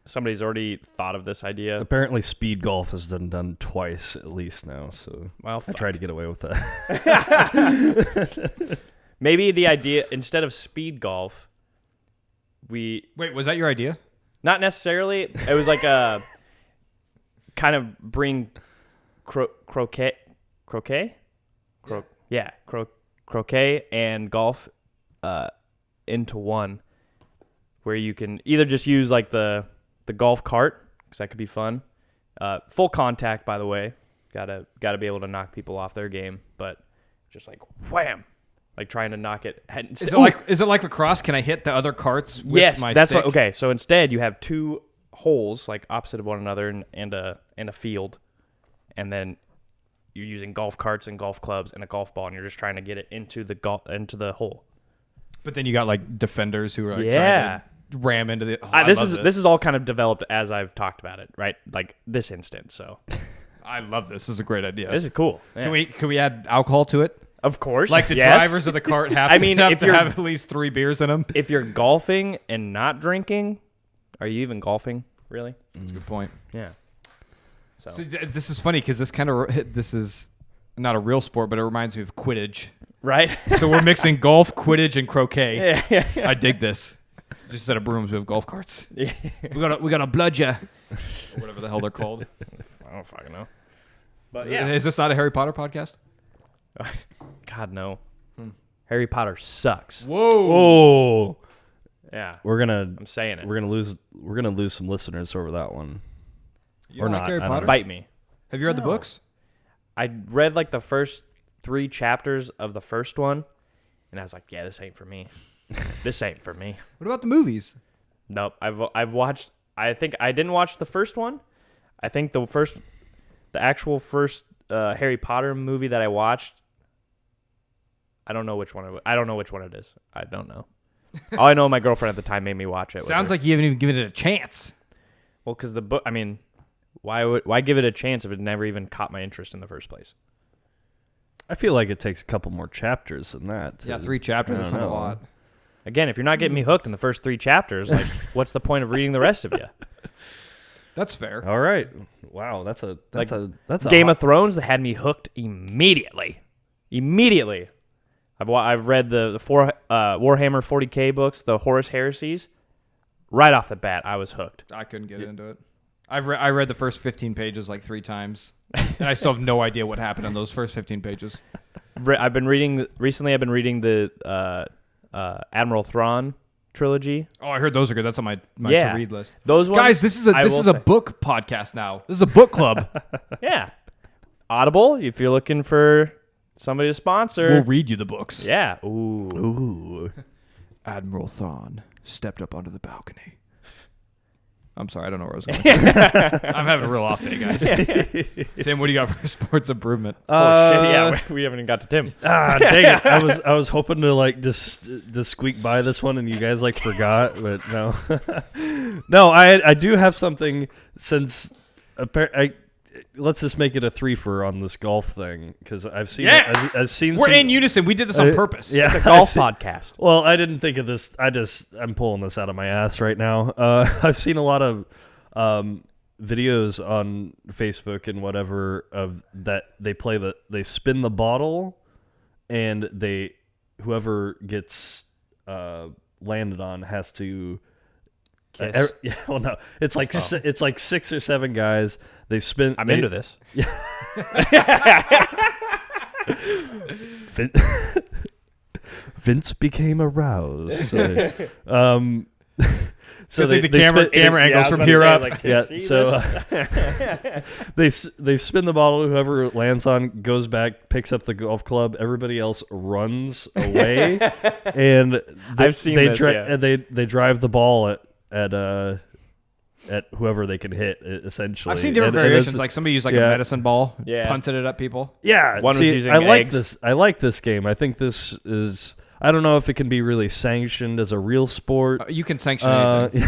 Speaker 3: somebody's already thought of this idea.
Speaker 2: Apparently, speed golf has been done twice at least now. So
Speaker 3: Well,
Speaker 2: I tried to get away with that.
Speaker 3: Maybe the idea, instead of speed golf,
Speaker 1: Wait, was that your idea?
Speaker 3: not necessarily. It was like a kind of bring croquet, and golf into one, where you can either just use like the golf cart, because that could be fun. Full contact, by the way, Gotta be able to knock people off their game, but just like wham, like trying to knock it.
Speaker 1: Is it like lacrosse? Can I hit the other carts with
Speaker 3: Yes,
Speaker 1: my
Speaker 3: that's
Speaker 1: stick?
Speaker 3: what. Okay, so instead you have two holes like opposite of one another and a field, and then you're using golf carts and golf clubs and a golf ball, and you're just trying to get it into the hole.
Speaker 1: But then you got like defenders who are like
Speaker 3: Yeah.
Speaker 1: trying to ram into the. Oh,
Speaker 3: This is all kind of developed as I've talked about it, right? Like this instant. So
Speaker 1: I love this. This is a great idea.
Speaker 3: this is cool. Yeah.
Speaker 1: Can we add alcohol to it?
Speaker 3: Of course.
Speaker 1: Like the
Speaker 3: yes.
Speaker 1: drivers of the cart have
Speaker 3: I
Speaker 1: to,
Speaker 3: mean,
Speaker 1: have,
Speaker 3: if
Speaker 1: to
Speaker 3: you're-
Speaker 1: have at least 3 beers in them.
Speaker 3: If you're golfing and not drinking, are you even golfing? Really?
Speaker 1: That's a good point.
Speaker 3: Yeah.
Speaker 1: So this is funny because this is not a real sport, but it reminds me of Quidditch.
Speaker 3: Right?
Speaker 1: So we're mixing golf, Quidditch, and croquet.
Speaker 3: yeah.
Speaker 1: I dig this. Just instead of brooms, we have golf carts.
Speaker 3: Yeah.
Speaker 1: We gotta blood ya. Or whatever the hell they're called.
Speaker 3: I don't fucking know. But
Speaker 1: Is this not a Harry Potter podcast?
Speaker 3: God, no. Harry Potter sucks.
Speaker 1: Whoa.
Speaker 2: Oh,
Speaker 3: Yeah.
Speaker 2: I'm
Speaker 3: saying it.
Speaker 2: We're gonna lose some listeners over that one.
Speaker 1: You
Speaker 2: Or
Speaker 1: don't like
Speaker 2: not,
Speaker 1: Harry
Speaker 2: I don't
Speaker 1: Potter?
Speaker 2: know.
Speaker 3: Bite me.
Speaker 1: Have you read the
Speaker 3: No.
Speaker 1: books?
Speaker 3: I read like the first 3 chapters of the first one, and I was like, yeah, this ain't for me. This ain't for me.
Speaker 1: What about the movies?
Speaker 3: Nope. I've watched. I think I didn't watch the first one. I think the actual first Harry Potter movie that I watched. I don't know which one. I don't know which one it is. I don't know. All I know, my girlfriend at the time made me watch it.
Speaker 1: Sounds like you haven't even given it a chance.
Speaker 3: well, because the book. I mean, why give it a chance if it never even caught my interest in the first place?
Speaker 2: I feel like it takes a couple more chapters than that.
Speaker 1: Yeah, 3 chapters.
Speaker 2: I
Speaker 1: That's
Speaker 2: don't
Speaker 1: not a
Speaker 2: know.
Speaker 1: lot.
Speaker 3: Again, if you're not getting me hooked in the first 3 chapters, like, what's the point of reading the rest of you?
Speaker 1: That's fair.
Speaker 2: All right. Wow, that's a
Speaker 3: Game of Thrones that had me hooked immediately. Immediately. I've read the 4 Warhammer 40K books, the Horus Heresies. Right off the bat, I was hooked.
Speaker 1: I couldn't get into it. I read the first 15 pages like 3 times, and I still have no idea what happened in those first 15 pages.
Speaker 3: I've been reading the Admiral Thrawn trilogy.
Speaker 1: Oh, I heard those are good. That's on my
Speaker 3: Yeah.
Speaker 1: to read list.
Speaker 3: Those ones,
Speaker 1: Guys, this is
Speaker 3: I will
Speaker 1: a
Speaker 3: say-
Speaker 1: book podcast now. This is a book club.
Speaker 3: Yeah. Audible, if you're looking for somebody to sponsor.
Speaker 1: We'll read you the books.
Speaker 3: Yeah. Ooh.
Speaker 2: Ooh.
Speaker 1: Admiral Thrawn stepped up onto the balcony. I'm sorry, I don't know where I was going. I'm having a real off day, guys. Tim, what do you got for sports improvement?
Speaker 3: Oh shit! Yeah, we haven't even got to Tim.
Speaker 2: Ah, dang it! I was hoping to like just squeak by this one, and you guys like forgot, but no, no. I do have something since let's just make it a 3-fer on this golf thing because I've seen I've seen
Speaker 1: We're
Speaker 2: some,
Speaker 1: in unison. We did this on purpose.
Speaker 2: Yeah,
Speaker 3: It's a golf podcast.
Speaker 2: Well, I didn't think of this. I'm pulling this out of my ass right now. I've seen a lot of videos on Facebook and whatever of that they spin the bottle and whoever gets landed on has to
Speaker 3: Kiss.
Speaker 2: yeah, well, no, it's like it's like 6 or 7 guys. They spin.
Speaker 3: I'm into this.
Speaker 2: Vince became aroused. So
Speaker 1: Good thing the camera angles from here up.
Speaker 2: They spin the bottle. Whoever lands on goes back, picks up the golf club. Everybody else runs away, and
Speaker 3: I've seen this, yeah.
Speaker 2: and they drive the ball at whoever they can hit. Essentially,
Speaker 1: I've seen different
Speaker 2: And
Speaker 1: variations.
Speaker 2: it's-
Speaker 1: Like somebody used like
Speaker 2: yeah.
Speaker 1: a medicine ball,
Speaker 3: Yeah.
Speaker 1: punted it at people.
Speaker 2: Yeah,
Speaker 3: One was using
Speaker 2: I like
Speaker 3: eggs.
Speaker 2: this. I like this game. I think this is. I don't know if it can be really sanctioned as a real sport.
Speaker 1: You can sanction anything.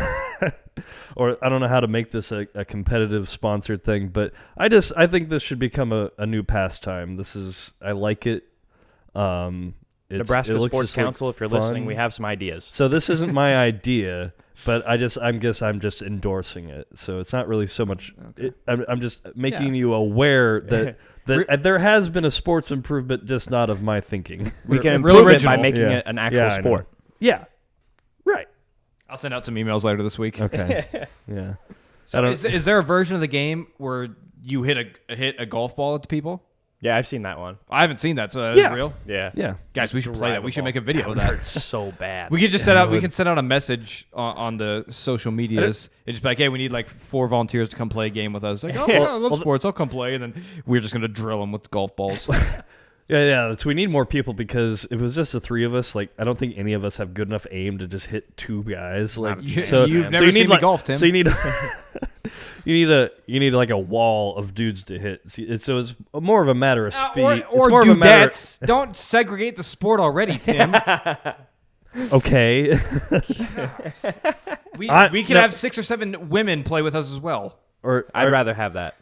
Speaker 2: Or I don't know how to make this a competitive sponsored thing, but I think this should become a new pastime. I like it.
Speaker 3: Nebraska
Speaker 2: it looks
Speaker 3: Sports
Speaker 2: just like
Speaker 3: Council, if you're
Speaker 2: fun.
Speaker 3: listening, we have some ideas.
Speaker 2: So this isn't my idea, but I guess I'm just endorsing it. So it's not really so much. I'm just making you aware that there has been a sports improvement, just not of my thinking.
Speaker 3: We can
Speaker 1: Real
Speaker 3: improve it by
Speaker 1: original.
Speaker 3: making
Speaker 2: Yeah.
Speaker 3: it an actual
Speaker 2: Yeah, I know.
Speaker 3: sport.
Speaker 2: Yeah, right.
Speaker 1: I'll send out some emails later this week.
Speaker 2: Okay. Yeah. I
Speaker 1: So
Speaker 2: don't-
Speaker 1: is there a version of the game where you hit a golf ball at the people?
Speaker 3: Yeah, I've seen that one.
Speaker 1: I haven't seen that. So that
Speaker 2: Yeah.
Speaker 1: is real.
Speaker 3: Yeah.
Speaker 2: Yeah.
Speaker 1: Guys, we should play that. We should make a video of
Speaker 3: That
Speaker 1: that.
Speaker 3: hurts so bad.
Speaker 1: We could just send out. We can send out a message on the social medias and just be like, "Hey, we need like 4 volunteers to come play a game with us." Like, oh, yeah, I love sports. I'll come play, and then we're just gonna drill them with golf balls.
Speaker 2: Yeah. So we need more people because if it was just the 3 of us, like I don't think any of us have good enough aim to just hit 2 guys. Like
Speaker 1: You've never seen me golf, Tim.
Speaker 2: So you need you need like a wall of dudes to hit. See, so it's more of a matter of speed.
Speaker 1: Or
Speaker 2: it's more of a matter.
Speaker 1: Don't segregate the sport already, Tim.
Speaker 2: Okay.
Speaker 1: we can have 6 or 7 women play with us as well.
Speaker 3: I'd rather have that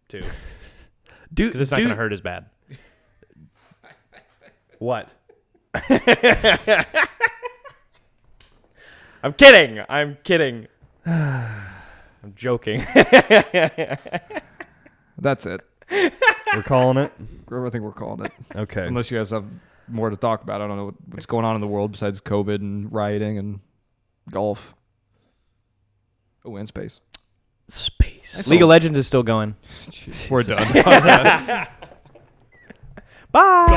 Speaker 3: too,
Speaker 2: because
Speaker 3: because it's not going to hurt as bad. What? I'm kidding. I'm joking.
Speaker 1: That's it.
Speaker 2: We're calling it.
Speaker 1: I think we're calling it.
Speaker 2: Okay.
Speaker 1: Unless you guys have more to talk about. I don't know what's going on in the world besides COVID and rioting and golf. Oh, and space.
Speaker 3: League of Legends is still going.
Speaker 1: We're done.
Speaker 3: Bye.